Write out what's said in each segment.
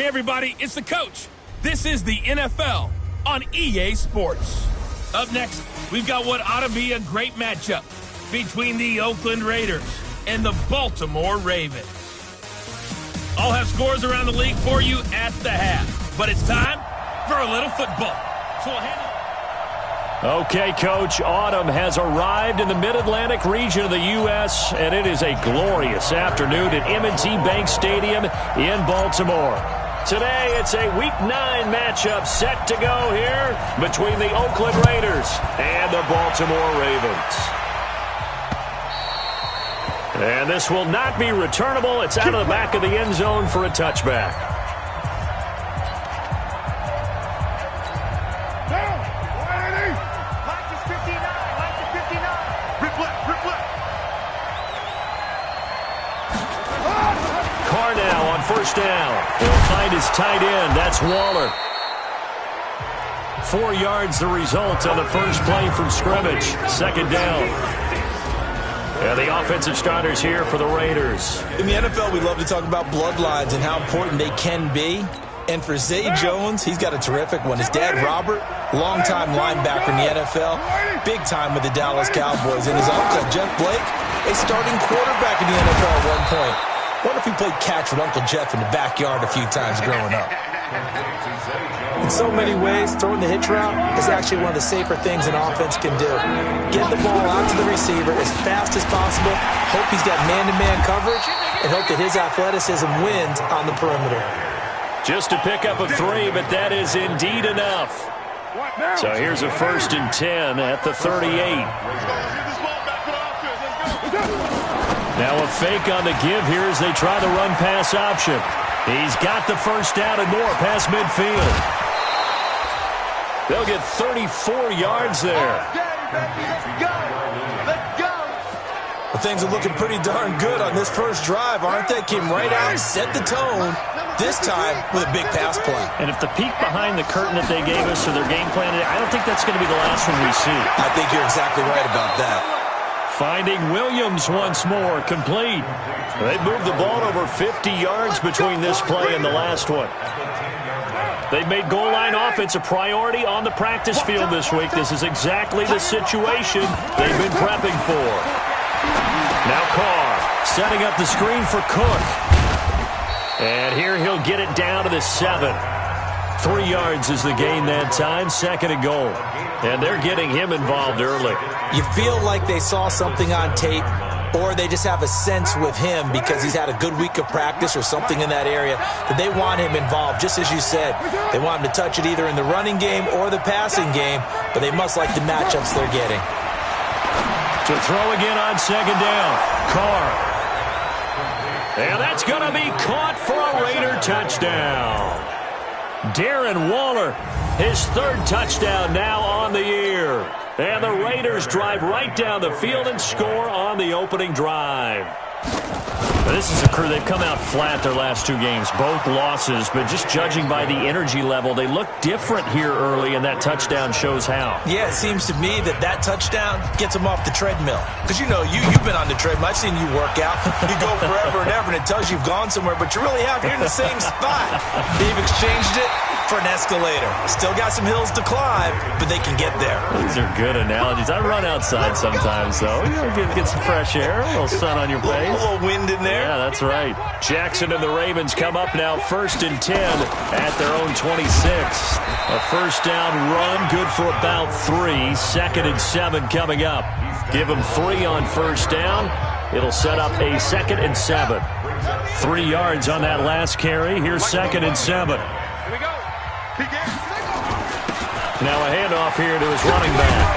Hey, everybody, it's the coach. This is the NFL on EA Sports. Up next, we've got what ought to be a great matchup between the Oakland Raiders and the Baltimore Ravens. I'll have scores around the league for you at the half, but it's time for a little football. So we'll handle. Okay, Coach, autumn has arrived in the Mid-Atlantic region of the U.S., and it is a glorious afternoon at M&T Bank Stadium in Baltimore. Today, it's a Week 9 matchup set to go here between the Oakland Raiders and the Baltimore Ravens. And this will not be returnable. It's out of the back of the end zone for a touchback. First down. He'll find his tight end. That's Waller. 4 yards the result on the first play from scrimmage. Second down. And the offensive starters here for the Raiders. In the NFL, we love to talk about bloodlines and how important they can be. And for Zay Jones, he's got a terrific one. His dad, Robert, longtime linebacker in the NFL, big time with the Dallas Cowboys. And his uncle, Jeff Blake, a starting quarterback in the NFL at one point. Wonder if he played catch with Uncle Jeff in the backyard a few times growing up. In so many ways, throwing the hitch route is actually one of the safer things an offense can do. Get the ball out to the receiver as fast as possible, hope he's got man-to-man coverage, and hope that his athleticism wins on the perimeter. Just a pickup of 3, but that is indeed enough. So here's a 1st and 10 at the 38. Now a fake on the give here as they try the run-pass option. He's got the first down and more past midfield. They'll get 34 yards there. Well, things are looking pretty darn good on this first drive, aren't they? Came right out, set the tone, this time with a big pass play. And if the peek behind the curtain that they gave us or their game plan, I don't think that's going to be the last one we see. I think you're exactly right about that. Finding Williams once more, complete. They moved the ball over 50 yards between this play and the last one. They've made goal line offense a priority on the practice field this week. This is exactly the situation they've been prepping for. Now Carr setting up the screen for Cook. And here he'll get it down to the 7. 3 yards is the gain that time, 2nd and goal. And they're getting him involved early. You feel like they saw something on tape, or they just have a sense with him because he's had a good week of practice or something in that area that they want him involved, just as you said. They want him to touch it either in the running game or the passing game, but they must like the matchups they're getting. To throw again on 2nd down, Carr. And that's going to be caught for a Raider touchdown. Darren Waller, his 3rd touchdown now on the year. And the Raiders drive right down the field and score on the opening drive. This is a crew, they've come out flat their last 2 games, both losses, but just judging by the energy level, they look different here early, and that touchdown shows how. Yeah, it seems to me that touchdown gets them off the treadmill. Because, you know, you've been on the treadmill. I've seen you work out. You go forever and ever, and it tells you've gone somewhere, but you really have. You're in the same spot. They've exchanged it for an escalator. Still got some hills to climb, but they can get there. These are good analogies. I run outside sometimes, though. You know, get some fresh air, a little sun on your face. A little wind in there. Yeah, that's right. Jackson and the Ravens come up now 1st and 10 at their own 26. A first down run, good for about 3. 2nd and 7 coming up. Give them 3 on first down. It'll set up a 2nd and 7. 3 yards on that last carry. Here's 2nd and 7. Here we go. Now a handoff here to his running back.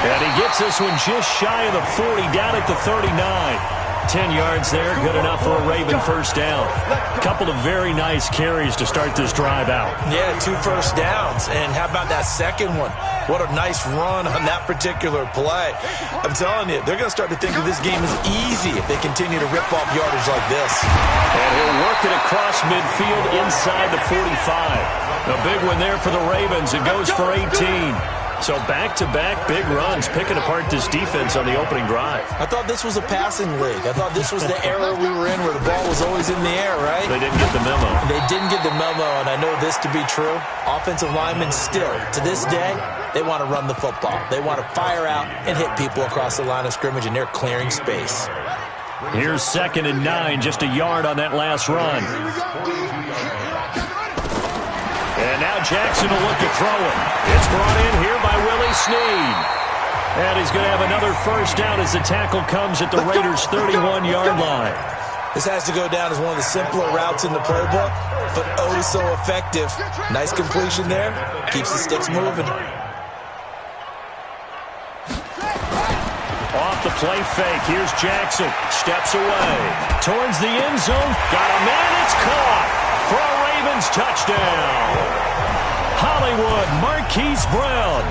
And he gets this one just shy of the 40, down at the 39. 10 yards there, good enough for a Raven first down. A couple of very nice carries to start this drive out. Yeah, 2 first downs. And how about that second one? What a nice run on that particular play. I'm telling you, they're going to start to think that this game is easy if they continue to rip off yardage like this. And he'll work it across midfield inside the 45. A big one there for the Ravens. It goes for 18. So back-to-back big runs, picking apart this defense on the opening drive. I thought this was a passing league. I thought this was the era we were in where the ball was always in the air, right? They didn't get the memo. They didn't get the memo, and I know this to be true. Offensive linemen still, to this day, they want to run the football. They want to fire out and hit people across the line of scrimmage, and they're clearing space. Here's 2nd and 9, just a yard on that last run. And now Jackson will look to throw it. It's brought in here by Willie Snead. And he's going to have another first down as the tackle comes at the Raiders' 31-yard line. This has to go down as one of the simpler routes in the playbook, but oh, so effective. Nice completion there. Keeps the sticks moving. Off the play fake. Here's Jackson. Steps away. Towards the end zone. Got a man. It's caught. For a Ravens touchdown. Hollywood Marquise Brown.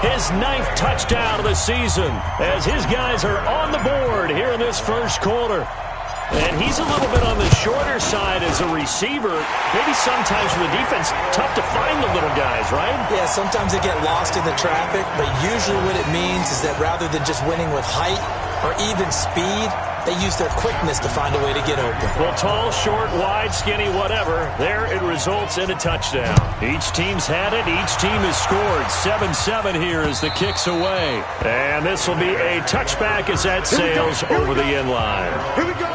His 9th touchdown of the season as his guys are on the board here in this first quarter. And he's a little bit on the shorter side as a receiver. Maybe sometimes for the defense, tough to find the little guys, right? Yeah, sometimes they get lost in the traffic, but usually what it means is that rather than just winning with height or even speed, they use their quickness to find a way to get open. Well, tall, short, wide, skinny, whatever, there it results in a touchdown. Each team's had it. Each team has scored. 7-7 here as the kick's away. And this will be a touchback as that sails over the end line. Here we go.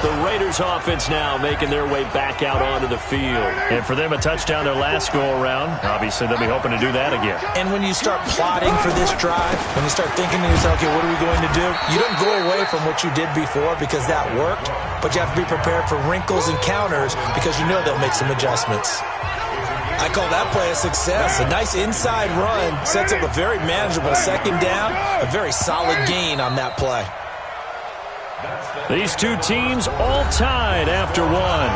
The Raiders offense now making their way back out onto the field. And for them, a touchdown their last go-around. Obviously, they'll be hoping to do that again. And when you start plotting for this drive, when you start thinking to yourself, okay, what are we going to do? You don't go away from what you did before because that worked, but you have to be prepared for wrinkles and counters because you know they'll make some adjustments. I call that play a success. A nice inside run sets up a very manageable second down, a very solid gain on that play. These two teams all tied after one.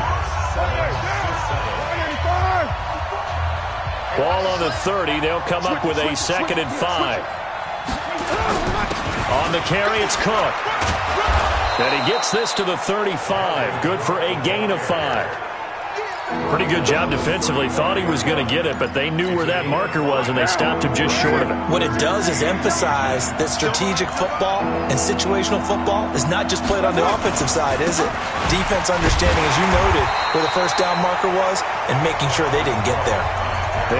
Ball on the 30. They'll come up with a 2nd and 5. On the carry, it's Cook. And he gets this to the 35. Good for a gain of 5. Pretty good job defensively. Thought he was going to get it, but they knew where that marker was, and they stopped him just short of it. What it does is emphasize that strategic football and situational football is not just played on the offensive side, is it? Defense understanding, as you noted, where the first down marker was and making sure they didn't get there.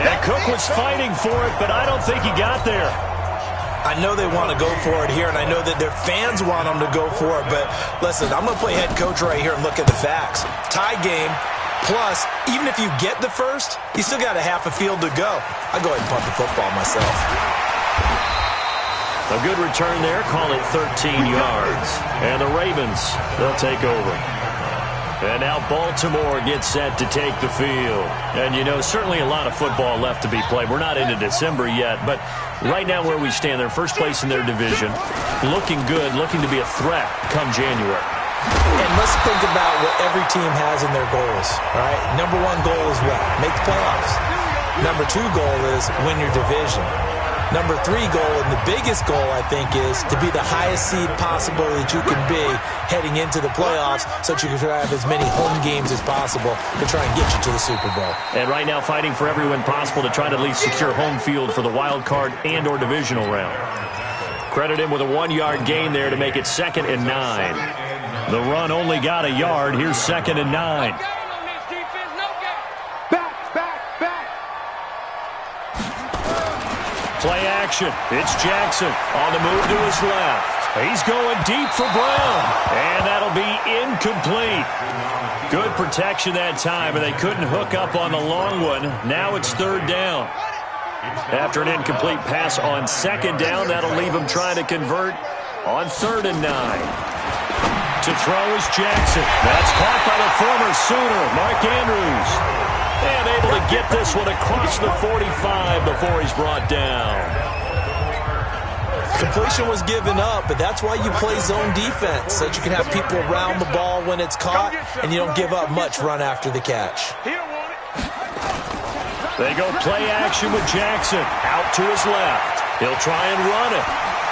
Yeah, Cook was fighting for it, but I don't think he got there. I know they want to go for it here, and I know that their fans want them to go for it, but listen, I'm going to play head coach right here and look at the facts. Tie game. Plus, even if you get the first, you still got a half a field to go. I go ahead and punt the football myself. A good return there. Call it 13 yards. And the Ravens, they'll take over. And now Baltimore gets set to take the field. And, you know, certainly a lot of football left to be played. We're not into December yet, but right now where we stand, they're first place in their division. Looking good, looking to be a threat come January. And let's think about what every team has in their goals, all right? Number 1 goal is what? Make the playoffs. Number 2 goal is win your division. Number 3 goal, and the biggest goal, I think, is to be the highest seed possible that you can be heading into the playoffs so that you can have as many home games as possible to try and get you to the Super Bowl. And right now fighting for every win possible to try to at least secure home field for the wild card and or divisional round. Credit him with a 1-yard gain there to make it 2nd and 9. The run only got a yard. Here's 2nd and 9. Back. Play action. It's Jackson on the move to his left. He's going deep for Brown. And that'll be incomplete. Good protection that time, and they couldn't hook up on the long one. Now it's 3rd down. After an incomplete pass on 2nd down, that'll leave him trying to convert on 3rd and 9. To throw is Jackson. That's caught by the former Sooner, Mark Andrews. And able to get this one across the 45 before he's brought down. Completion was given up, but that's why you play zone defense, so that you can have people around the ball when it's caught, and you don't give up much run after the catch. They go play action with Jackson. Out to his left. He'll try and run it.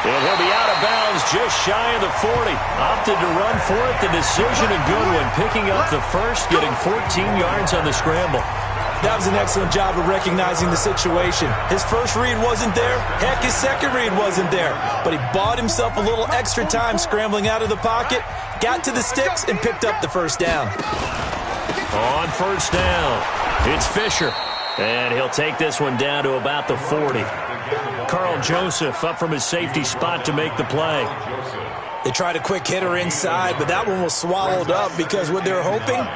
And he'll be out of bounds just shy of the 40. Opted to run for it. The decision a good one. Picking up the first, getting 14 yards on the scramble. That was an excellent job of recognizing the situation. His first read wasn't there. Heck, his second read wasn't there. But he bought himself a little extra time scrambling out of the pocket, got to the sticks, and picked up the first down. On first down, it's Fisher. And he'll take this one down to about the 40. Carl Joseph up from his safety spot to make the play. They tried a quick hitter inside, but that one was swallowed up because what they're hoping,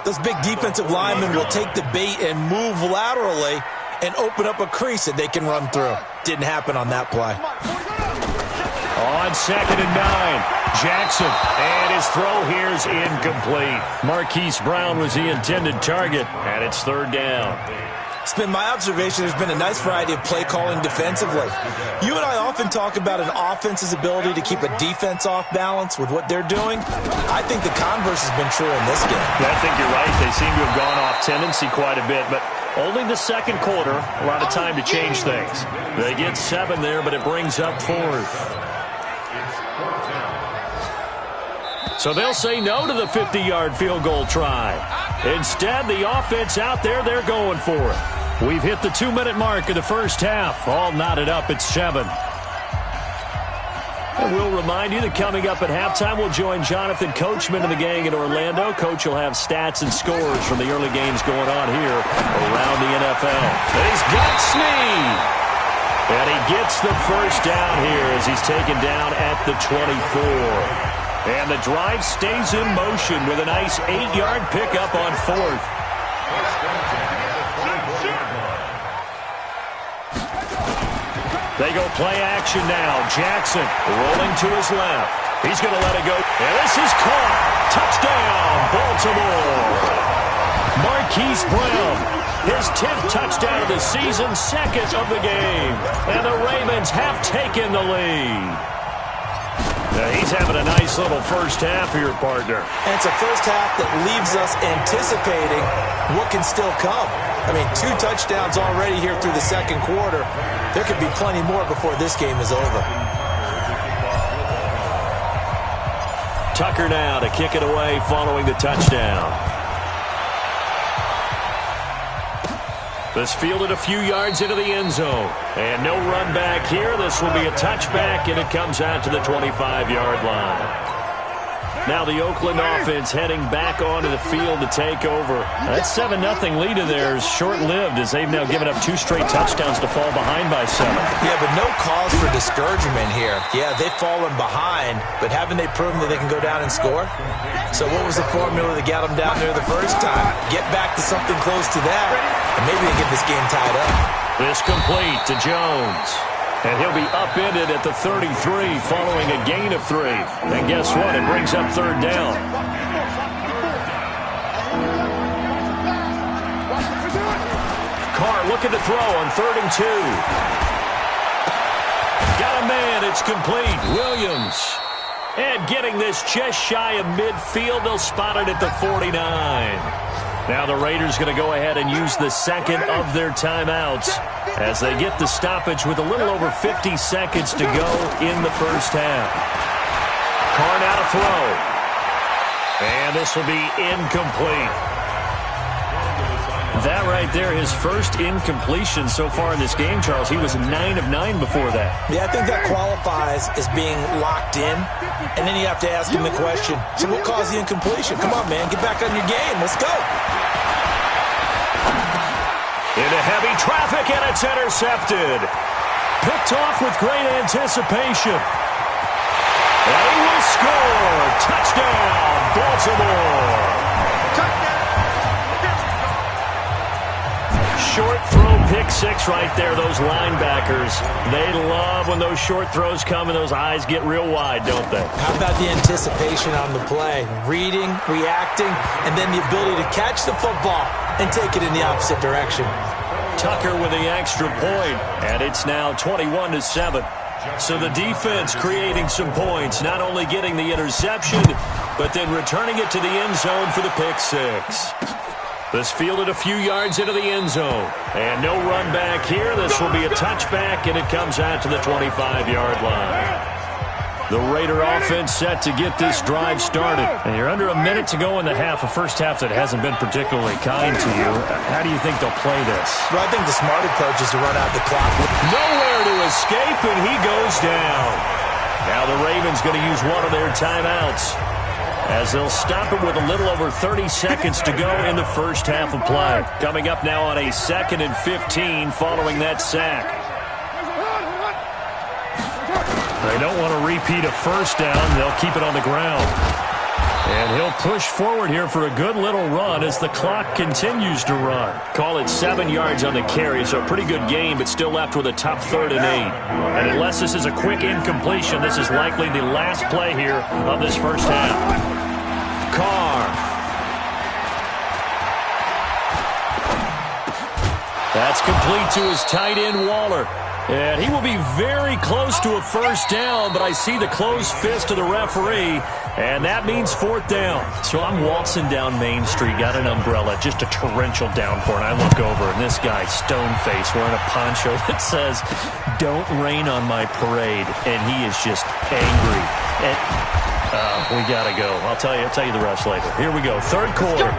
those big defensive linemen will take the bait and move laterally and open up a crease that they can run through. Didn't happen on that play. On 2nd and 9, Jackson, and his throw here's incomplete. Marquise Brown was the intended target, and it's 3rd down. It's been my observation there's been a nice variety of play calling defensively. You and I often talk about an offense's ability to keep a defense off balance with what they're doing. I think the converse has been true in this game. I think you're right. They seem to have gone off tendency quite a bit, but only the second quarter, a lot of time to change things. They get 7 there, but it brings up 4th. So they'll say no to the 50-yard field goal try. Instead, the offense out there, they're going for it. We've hit the 2-minute mark of the first half. All knotted up at 7. And we'll remind you that coming up at halftime, we'll join Jonathan Coachman and the gang in Orlando. Coach will have stats and scores from the early games going on here around the NFL. And he's got Snead. And he gets the first down here as he's taken down at the 24. And the drive stays in motion with a nice 8-yard pickup on 4th. They go play action now. Jackson rolling to his left. He's going to let it go. And this is caught. Touchdown, Baltimore. Marquise Brown, his 10th touchdown of the season, 2nd of the game. And the Ravens have taken the lead. He's having a nice little first half here, partner. And it's a first half that leaves us anticipating what can still come. I mean, 2 touchdowns already here through the second quarter. There could be plenty more before this game is over. Tucker now to kick it away following the touchdown. This fielded a few yards into the end zone. And no run back here. This will be a touchback, and it comes out to the 25-yard line. Now the Oakland offense heading back onto the field to take over. That 7-0 lead of theirs short-lived as they've now given up 2 straight touchdowns to fall behind by 7. Yeah, but no cause for discouragement here. Yeah, they've fallen behind, but haven't they proven that they can go down and score? So what was the formula that got them down there the first time? Get back to something close to that, and maybe they get this game tied up. This complete to Jones. And he'll be upended at the 33 following a gain of 3. And guess what? It brings up 3rd down. Carr looking to throw on 3rd and 2. Got a man. It's complete. Williams. And getting this just shy of midfield. They'll spot it at the 49. Now the Raiders going to go ahead and use the second of their timeouts as they get the stoppage with a little over 50 seconds to go in the first half. Carr now to throw. And this will be incomplete. That right there, his first incompletion so far in this game, Charles. He was 9 of 9 before that. Yeah, I think that qualifies as being locked in. And then you have to ask him the question, so what caused the incompletion? Come on, man, get back on your game. Let's go. Into heavy traffic, and it's intercepted. Picked off with great anticipation. And he will score. Touchdown, Baltimore. Short throw, pick 6 right there. Those linebackers, they love when those short throws come and those eyes get real wide, don't they? How about the anticipation on the play? Reading, reacting, and then the ability to catch the football and take it in the opposite direction. Tucker with the extra point, and it's now 21-7. So the defense creating some points, not only getting the interception, but then returning it to the end zone for the pick 6. This fielded a few yards into the end zone. And no run back here. This will be a touchback, and it comes out to the 25-yard line. The Raider offense set to get this drive started. And you're under a minute to go in the half, a first half that hasn't been particularly kind to you. How do you think they'll play this? Well, I think the smart approach is to run out the clock. Nowhere to escape, and he goes down. Now the Ravens going to use one of their timeouts, as they'll stop it with a little over 30 seconds to go in the first half of play. Coming up now on a 2nd and 15 following that sack. They don't want to repeat a first down. They'll keep it on the ground. And he'll push forward here for a good little run as the clock continues to run. Call it 7 yards on the carry, so a pretty good game, but still left with a tough 3rd and 8. And unless this is a quick incompletion, this is likely the last play here of this first half. Carr. That's complete to his tight end, Waller. And he will be very close to a first down, but I see the closed fist of the referee, and that means 4th down. So I'm waltzing down Main Street, got an umbrella, just a torrential downpour, and I look over, and this guy, stone-faced, wearing a poncho that says, "Don't rain on my parade," and he is just angry. And we got to go. I'll tell you the rest later. Here we go, 3rd quarter.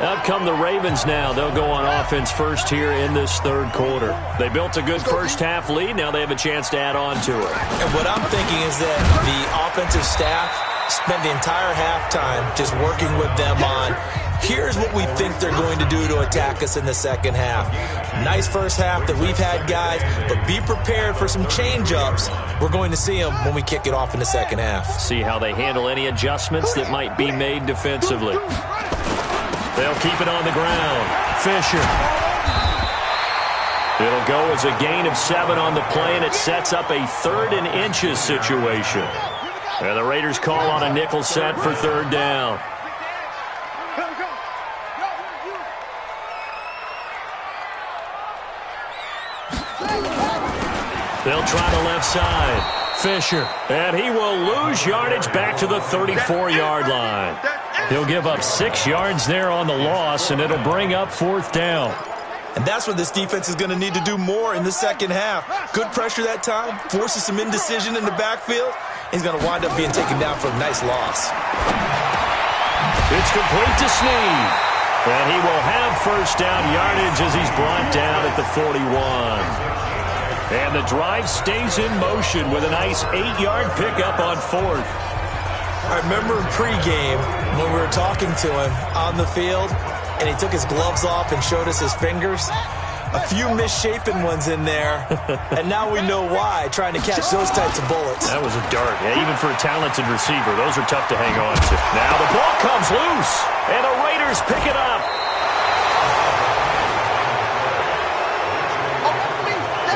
Up come the Ravens now. They'll go on offense first here in this 3rd quarter. They built a good first half lead. Now they have a chance to add on to it. And what I'm thinking is that the offensive staff spent the entire halftime just working with them on, here's what we think they're going to do to attack us in the second half. Nice first half that we've had, guys, but be prepared for some change-ups. We're going to see them when we kick it off in the second half. See how they handle any adjustments that might be made defensively. They'll keep it on the ground. Fisher. It'll go as a gain of 7 on the play, and it sets up a 3rd and inches situation. And the Raiders call on a nickel set for 3rd down. They'll try the left side. Fisher. And he will lose yardage back to the 34-yard line. He'll give up 6 yards there on the loss, and it'll bring up 4th down. And that's what this defense is going to need to do more in the second half. Good pressure that time, forces some indecision in the backfield. He's going to wind up being taken down for a nice loss. It's complete to Snead. And he will have first down yardage as he's brought down at the 41. And the drive stays in motion with a nice 8-yard pickup on 4th. I remember in pregame when we were talking to him on the field, and he took his gloves off and showed us his fingers. A few misshapen ones in there, and now we know why, trying to catch those types of bullets. That was a dart. Yeah, even for a talented receiver, those are tough to hang on to. Now the ball comes loose, and the Raiders pick it up.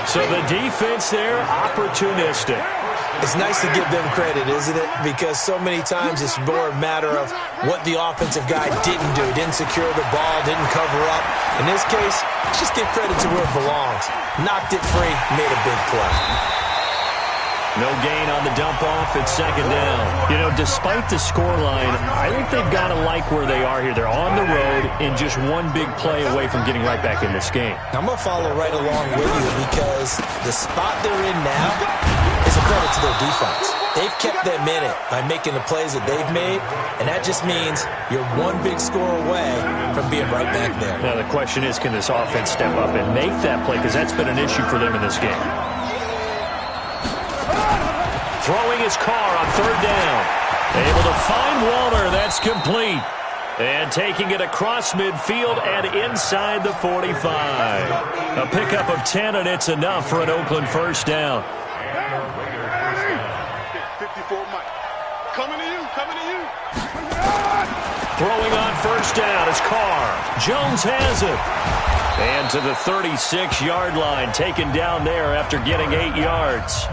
So the defense there, opportunistic. It's nice to give them credit, isn't it? Because so many times it's more a matter of what the offensive guy didn't do. Didn't secure the ball, didn't cover up. In this case, just give credit to where it belongs. Knocked it free, made a big play. No gain on the dump-off. It's 2nd down. You know, despite the scoreline, I think they've got to like where they are here. They're on the road and just one big play away from getting right back in this game. I'm going to follow right along with you because the spot they're in now is a credit to their defense. They've kept them in it by making the plays that they've made, and that just means you're one big score away from being right back there. Now, the question is, can this offense step up and make that play? Because that's been an issue for them in this game. Throwing his car on 3rd down. Able to find Waller. That's complete. And taking it across midfield and inside the 45. A pickup of 10, and it's enough for an Oakland first down. 54 Mike. Coming to you, coming to you. Throwing on first down is Carr. Jones has it. And to the 36-yard line, taken down there after getting 8 yards.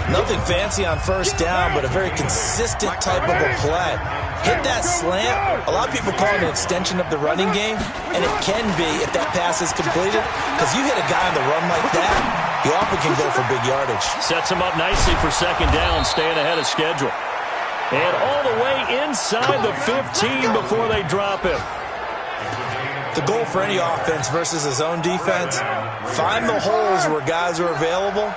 Nothing fancy on first down, but a very consistent type of a play. Hit that slant. A lot of people call it an extension of the running game, and it can be if that pass is completed, because you hit a guy on the run like that, he often can go for big yardage. Sets him up nicely for 2nd down, staying ahead of schedule. And all the way inside the 15 before they drop him. The goal for any offense versus a zone defense, find the holes where guys are available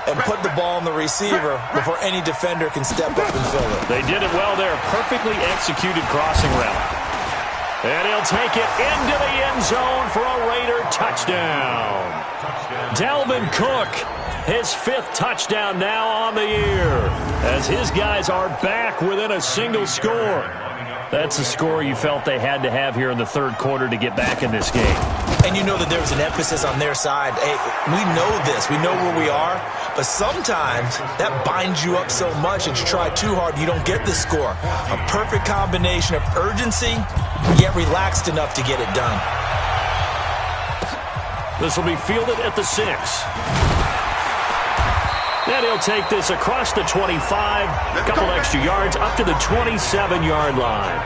and put the ball in the receiver before any defender can step up and fill it. They did it well there. Perfectly executed crossing route. And he'll take it into the end zone for a Raider touchdown. Dalvin Cook, his 5th touchdown now on the year, as his guys are back within a single score. That's a score you felt they had to have here in the third quarter to get back in this game. And you know that there was an emphasis on their side. Hey, we know this. We know where we are. But sometimes that binds you up so much that you try too hard, you don't get the score. A perfect combination of urgency, yet relaxed enough to get it done. This will be fielded at the 6. And he'll take this across the 25, a couple extra yards, up to the 27-yard line.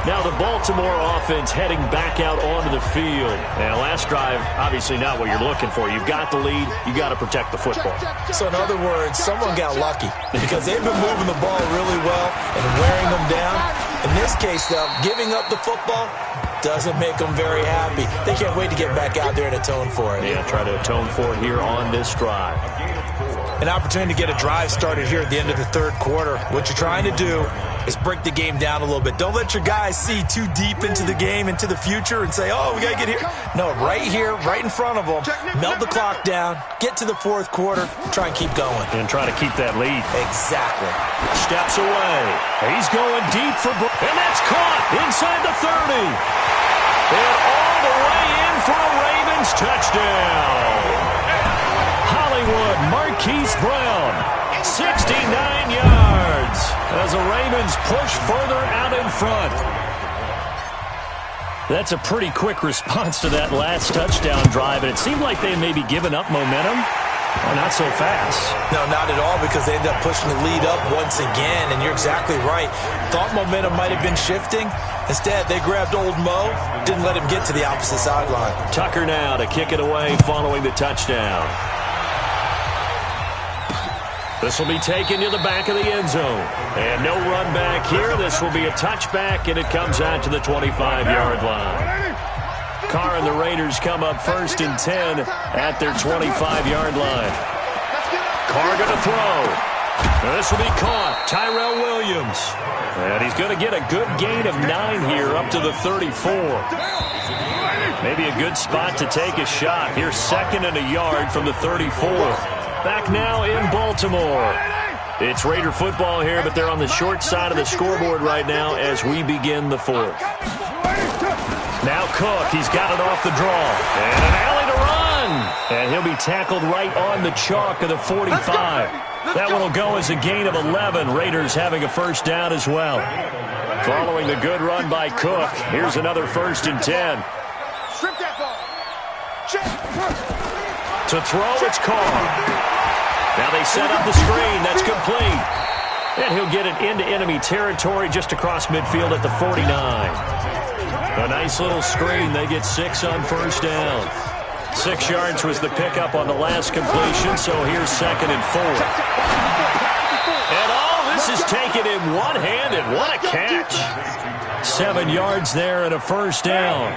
Now the Baltimore offense heading back out onto the field. And last drive, obviously not what you're looking for. You've got the lead. You got to protect the football. So in other words, someone got lucky because they've been moving the ball really well and wearing them down. In this case, though, giving up the football doesn't make them very happy. They can't wait to get back out there and atone for it. Yeah, try to atone for it here on this drive. An opportunity to get a drive started here at the end of the third quarter. What you're trying to do is break the game down a little bit. Don't let your guys see too deep into the game, into the future, and say, oh, we got to get here. No, right here, right in front of them. Melt the clock down, get to the fourth quarter, try and keep going. And try to keep that lead. Exactly. Steps away. He's going deep for and that's caught inside the 30. And all the way in for a Ravens touchdown. Hollywood Marquise Brown, 69 yards as the Ravens push further out in front. That's a pretty quick response to that last touchdown drive, and it seemed like they may be giving up momentum. Oh, not so fast. No, not at all, because they ended up pushing the lead up once again, and you're exactly right. Thought momentum might have been shifting. Instead, they grabbed old Mo, didn't let him get to the opposite sideline. Tucker now to kick it away following the touchdown. This will be taken to the back of the end zone. And no run back here. This will be a touchback, and it comes out to the 25-yard line. Carr and the Raiders come up 1st and 10 at their 25-yard line. Carr going to throw. This will be caught. Tyrell Williams. And he's going to get a good gain of 9 here up to the 34. Maybe a good spot to take a shot. Here's 2nd and a yard from the 34. Back now in Baltimore. It's Raider football here, but they're on the short side of the scoreboard right now as we begin the 4th. Now Cook, he's got it off the draw. And an alley to run. And he'll be tackled right on the chalk of the 45. That one will go as a gain of 11. Raiders having a first down as well. Following the good run by Cook, here's another 1st and 10. To throw, it's Carr. Now they set up the screen. That's complete. And he'll get it into enemy territory just across midfield at the 49. A nice little screen. They get 6 on first down. 6 yards was the pickup on the last completion, so here's 2nd and 4. And all this is taken in one-handed. What a catch. 7 yards there and a first down.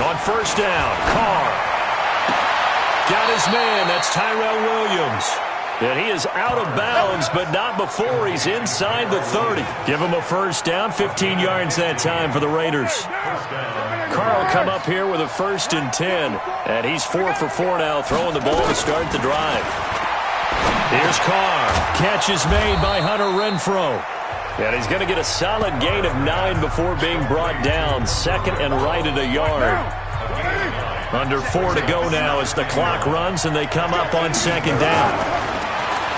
On first down, Carr. Got his man. That's Tyrell Williams. And he is out of bounds, but not before he's inside the 30. Give him a first down, 15 yards that time for the Raiders. Carr will come up here with a 1st and 10. And he's 4 for 4 now, throwing the ball to start the drive. Here's Carr. Catch is made by Hunter Renfrow. And he's going to get a solid gain of 9 before being brought down. 2nd and right at a yard. Under 4 to go now as the clock runs and they come up on 2nd down.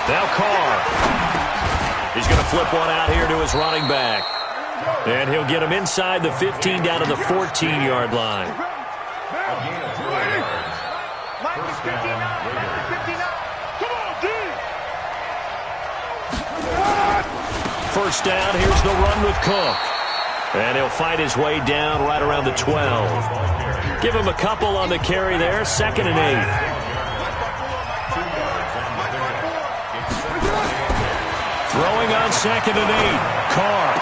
Now Carr. He's going to flip one out here to his running back. And he'll get him inside the 15 down to the 14-yard line. First down, here's the run with Cook. And he'll fight his way down right around the 12. Give him a couple on the carry there, 2nd and 8. Throwing on 2nd and 8. Carr.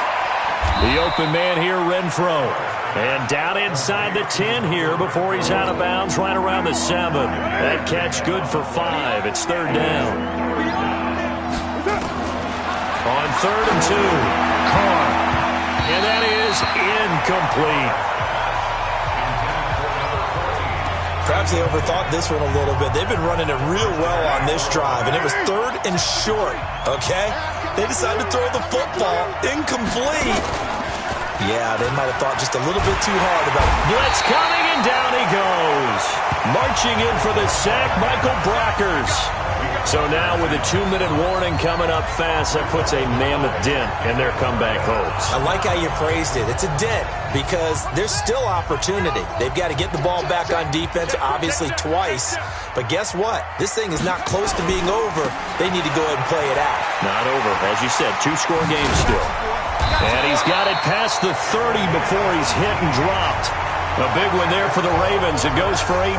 The open man here, Renfro. And down inside the 10 here before he's out of bounds right around the 7. That catch good for 5. It's 3rd down. On 3rd and 2. Carr. And that is incomplete. Perhaps they overthought this one a little bit. They've been running it real well on this drive, and it was 3rd and short, okay? They decided to throw the football incomplete. Yeah, they might have thought just a little bit too hard about it. Blitz coming, and down he goes. Marching in for the sack, Michael Brockers. So now with a 2-minute warning coming up fast, that puts a mammoth dent in their comeback hopes. I like how you phrased it. It's a dent because there's still opportunity. They've got to get the ball back on defense, obviously twice. But guess what? This thing is not close to being over. They need to go ahead and play it out. Not over. As you said, 2-score game still. And he's got it past the 30 before he's hit and dropped. A big one there for the Ravens. It goes for 18.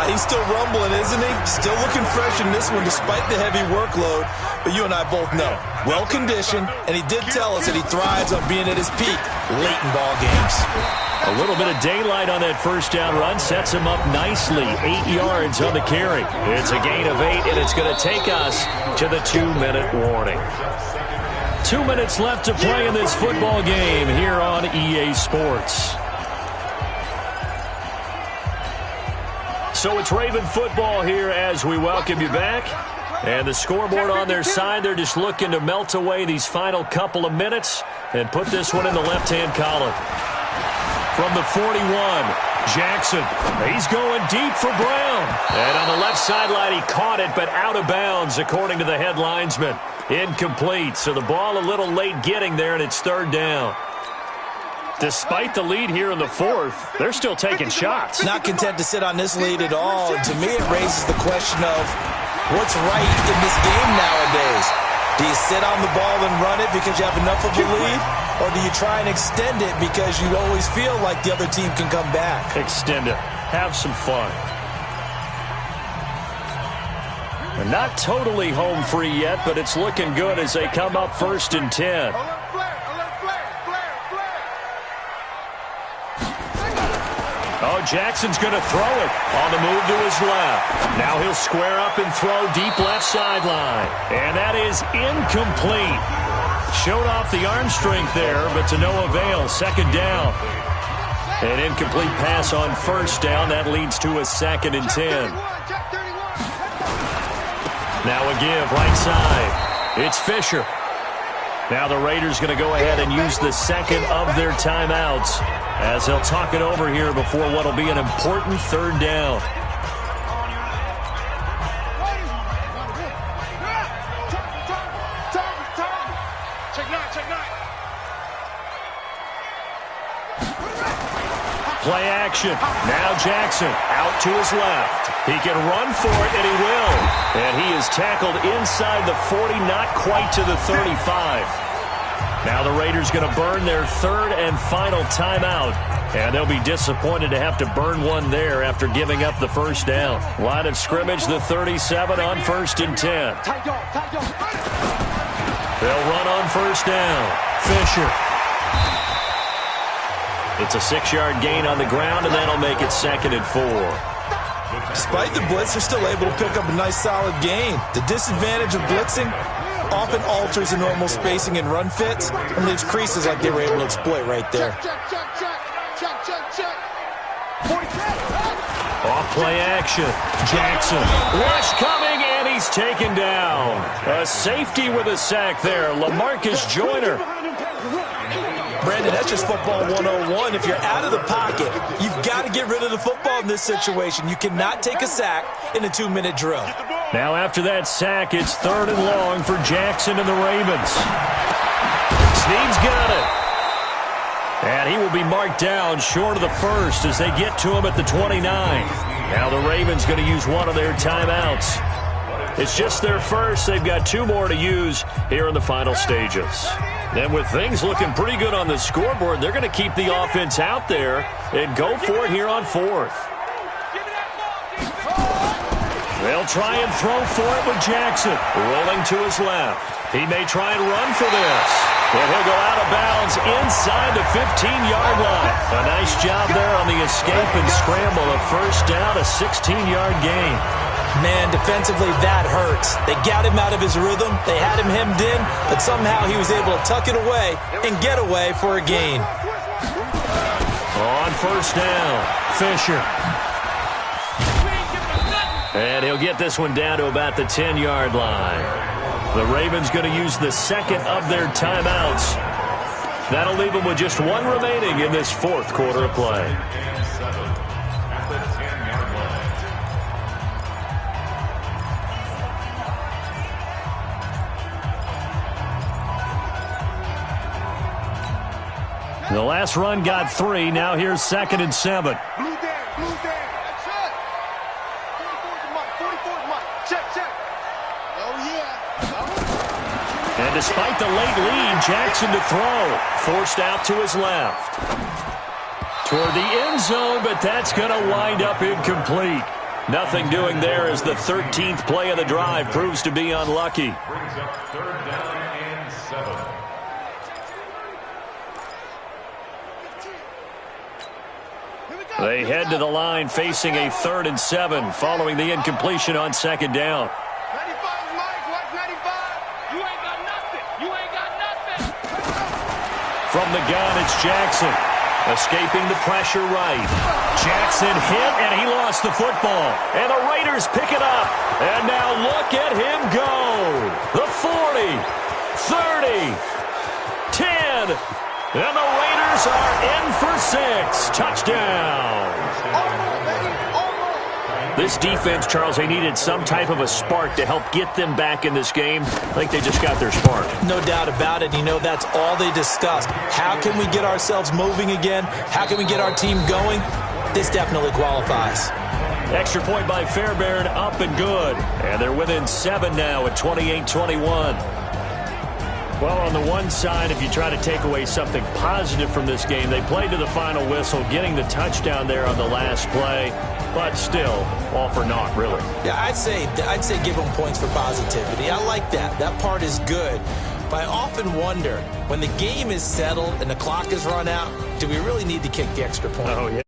He's still rumbling, isn't he? Still looking fresh in this one despite the heavy workload. But you and I both know, well-conditioned, and he did tell us that he thrives on being at his peak late in ball games. A little bit of daylight on that first down run sets him up nicely. 8 yards on the carry. It's a gain of 8, and it's going to take us to the 2-minute warning. 2 minutes left to play in this football game here on EA Sports. So it's Raven football here as we welcome you back. And the scoreboard on their side, they're just looking to melt away these final couple of minutes and put this one in the left-hand column. From the 41, Jackson. He's going deep for Brown. And on the left sideline, he caught it, but out of bounds, according to the head linesman. Incomplete. So the ball a little late getting there, and it's 3rd down. Despite the lead here in the 4th, they're still taking shots. Not content to sit on this lead at all. And to me, it raises the question of what's right in this game nowadays. Do you sit on the ball and run it because you have enough of a lead? Or do you try and extend it because you always feel like the other team can come back? Extend it. Have some fun. They're not totally home free yet, but it's looking good as they come up 1st and 10. Oh, Jackson's going to throw it on the move to his left. Now he'll square up and throw deep left sideline. And that is incomplete. Showed off the arm strength there, but to no avail. 2nd down. An incomplete pass on 1st down. That leads to a 2nd and 10. Now a give right side. It's Fisher. Now the Raiders going to go ahead and use the 2nd of their timeouts as they'll talk it over here before what will be an important 3rd down. Play action. Now Jackson out to his left. He can run for it, and he will. And he is tackled inside the 40, not quite to the 35. Now the Raiders going to burn their 3rd and final timeout. And they'll be disappointed to have to burn one there after giving up the 1st down. Line of scrimmage, the 37 on 1st and 10. They'll run on 1st down. Fisher. It's a 6-yard gain on the ground, and that'll make it 2nd and 4. Despite the blitz, they're still able to pick up a nice, solid gain. The disadvantage of blitzing often alters the normal spacing and run fits and leaves creases like they were able to exploit right there. Off play action. Jackson. Rush coming, and he's taken down. A safety with a sack there. LaMarcus Joyner. Brandon, that's just football 101. If you're out of the pocket, you've got to get rid of the football in this situation. You cannot take a sack in a 2-minute drill. Now after that sack, it's 3rd and long for Jackson and the Ravens. Snead's got it. And he will be marked down short of the 1st as they get to him at the 29. Now the Ravens going to use one of their timeouts. It's just their 1st. They've got 2 more to use here in the final stages. And with things looking pretty good on the scoreboard, they're going to keep the offense out there and go for it here on 4th. They'll try and throw for it with Jackson. Rolling to his left. He may try and run for this. And he'll go out of bounds inside the 15-yard line. A nice job there on the escape and scramble. A first down, a 16-yard gain. Man, defensively, that hurts. They got him out of his rhythm. They had him hemmed in, but somehow he was able to tuck it away and get away for a gain. On first down, Fisher. And he'll get this one down to about the 10-yard line. The Ravens going to use the second of their timeouts. That'll leave them with just one remaining in this fourth quarter of play. The last run got 3. Now here's 2nd and 7. Blue down, blue down. That's it. 44's the mark, 44's mark. Check, check. Oh, yeah. And despite the late lead, Jackson to throw. Forced out to his left. Toward the end zone, but that's going to wind up incomplete. Nothing doing there as the 13th play of the drive proves to be unlucky. Brings up 3rd down and 7. They head to the line facing a 3rd and 7 following the incompletion on 2nd down. 95's Mike, watch 95. You ain't got nothing. You ain't got nothing. From the gun, it's Jackson. Escaping the pressure right. Jackson hit, and he lost the football. And the Raiders pick it up. And now look at him go. The 40, 30, 10. And the Raiders are in for 6. Touchdown. This defense, Charles, they needed some type of a spark to help get them back in this game. I think they just got their spark. No doubt about it. You know, that's all they discussed. How can we get ourselves moving again? How can we get our team going? This definitely qualifies. Extra point by Fairbairn, up and good. And they're within 7 now at 28-21. Well, on the one side, if you try to take away something positive from this game, they played to the final whistle, getting the touchdown there on the last play, but still, all for naught, really. Yeah, I'd say give them points for positivity. I like that. That part is good. But I often wonder, when the game is settled and the clock is run out, do we really need to kick the extra point? Oh, yeah.